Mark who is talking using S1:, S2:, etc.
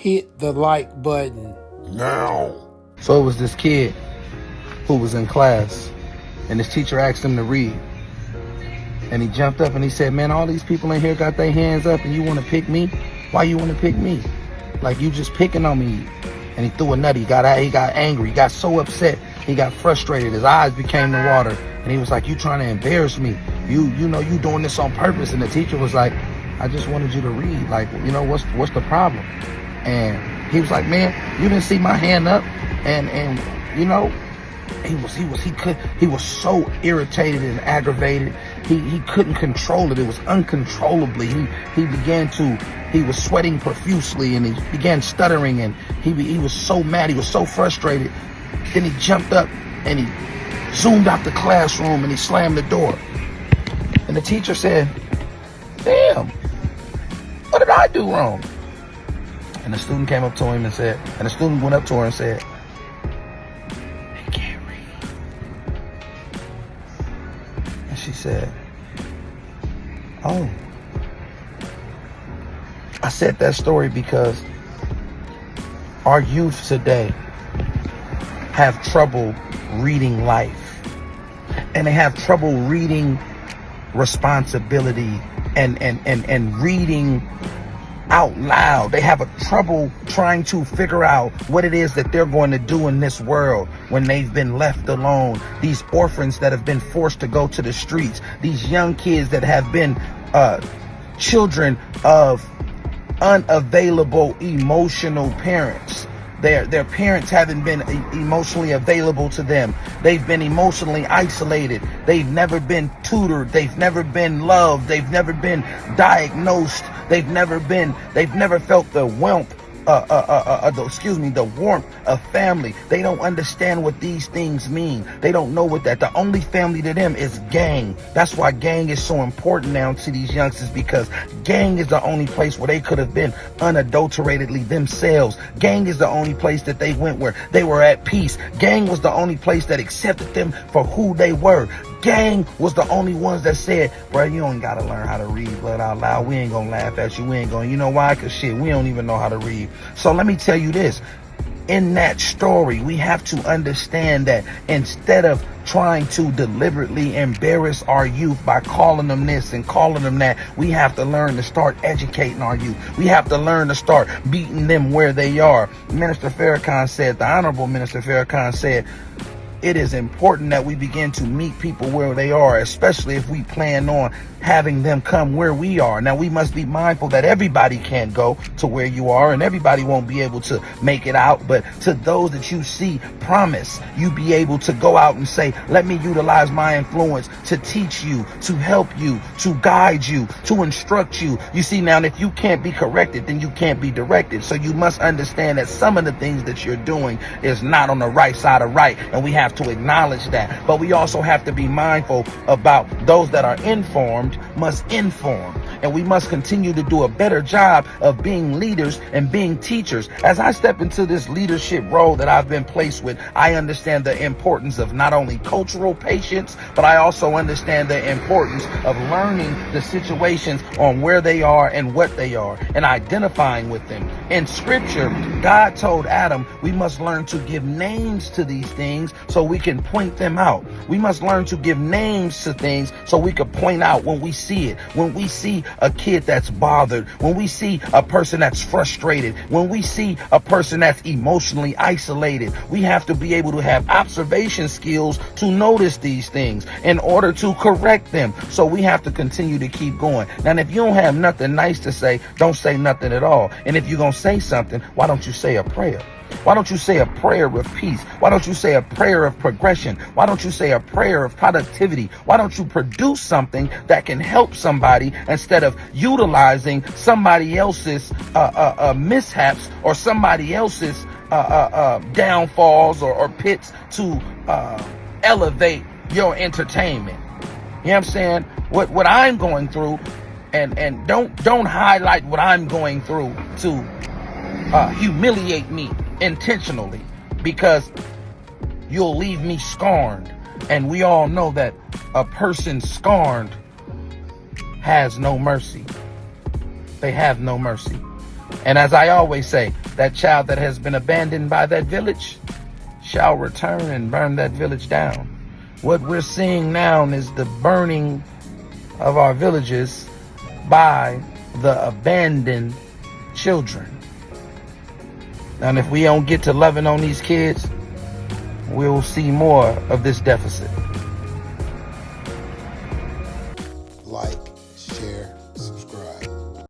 S1: hit the like button now.
S2: So it was this kid who was in class, and his teacher asked him to read. And he jumped up and he said, man, all these people in here got their hands up and you want to pick me? Why you want to pick me? Like, you just picking on me. And he threw a nut. He got angry. He got so upset. He got frustrated. His eyes became the water. And he was like, you trying to embarrass me. You know you doing this on purpose. And the teacher was like, I just wanted you to read. Like, you know, what's the problem? And he was like, man, you didn't see my hand up. And you know, he was so irritated and aggravated. He couldn't control it. It was uncontrollably. He was sweating profusely and he began stuttering and he was so mad. He was so frustrated. Then he jumped up and he zoomed out the classroom and he slammed the door. And the teacher said, damn, what did I do wrong? And the student came up to him and said, and the student went up to her and said, he can't read. And she said, oh. I said that story because our youth today have trouble reading life, and they have trouble reading responsibility and reading out loud. They have a trouble trying to figure out what it is that they're going to do in this world when they've been left alone. These orphans that have been forced to go to the streets, these young kids that have been children of unavailable emotional parents. Their parents haven't been emotionally available to them. They've been emotionally isolated. They've never been tutored. They've never been loved. They've never been diagnosed. They've never felt the warmth the warmth of family. They don't understand what these things mean. They don't know what that. The only family to them is gang. That's why gang is so important now to these youngsters, because gang is the only place where they could have been unadulteratedly themselves. Gang is the only place that they went where they were at peace. Gang was the only place that accepted them for who they were. Gang was the only ones that said, bro, you don't gotta learn how to read blood out loud. We ain't gonna laugh at you. We ain't gonna, you know why? Cause shit, we don't even know how to read. So let me tell you this. In that story, we have to understand that instead of trying to deliberately embarrass our youth by calling them this and calling them that, we have to learn to start educating our youth. We have to learn to start beating them where they are. Minister Farrakhan said, the Honorable Minister Farrakhan said, it is important that we begin to meet people where they are, especially if we plan on having them come where we are. Now, we must be mindful that everybody can't go to where you are and everybody won't be able to make it out. But to those that you see, promise you be able to go out and say, let me utilize my influence to teach you, to help you, to guide you, to instruct you. You see, now, if you can't be corrected, then you can't be directed. So you must understand that some of the things that you're doing is not on the right side of right, and we have to acknowledge that. But we also have to be mindful about those that are informed must inform, and we must continue to do a better job of being leaders and being teachers. As I step into this leadership role that I've been placed with, I understand the importance of not only cultural patience, but I also understand the importance of learning the situations on where they are and what they are and identifying with them. In scripture, God told Adam, we must learn to give names to these things so we can point them out. We must learn to give names to things so we can point out when we see it. When we see a kid that's bothered, when we see a person that's frustrated, when we see a person that's emotionally isolated, we have to be able to have observation skills to notice these things in order to correct them. So we have to continue to keep going. Now, if you don't have nothing nice to say, don't say nothing at all. And if you're going to say something, why don't you say a prayer? Why don't you say a prayer of peace? Why don't you say a prayer of progression? Why don't you say a prayer of productivity? Why don't you produce something that can help somebody instead of utilizing somebody else's mishaps or somebody else's downfalls or pits to elevate your entertainment? You know what I'm saying? What I'm going through, and don't highlight what I'm going through to humiliate me intentionally, because you'll leave me scorned. And we all know that a person scorned has no mercy. They have no mercy. And as I always say, that child that has been abandoned by that village shall return and burn that village down. What we're seeing now is the burning of our villages by the abandoned children. And if we don't get to loving on these kids, we'll see more of this deficit.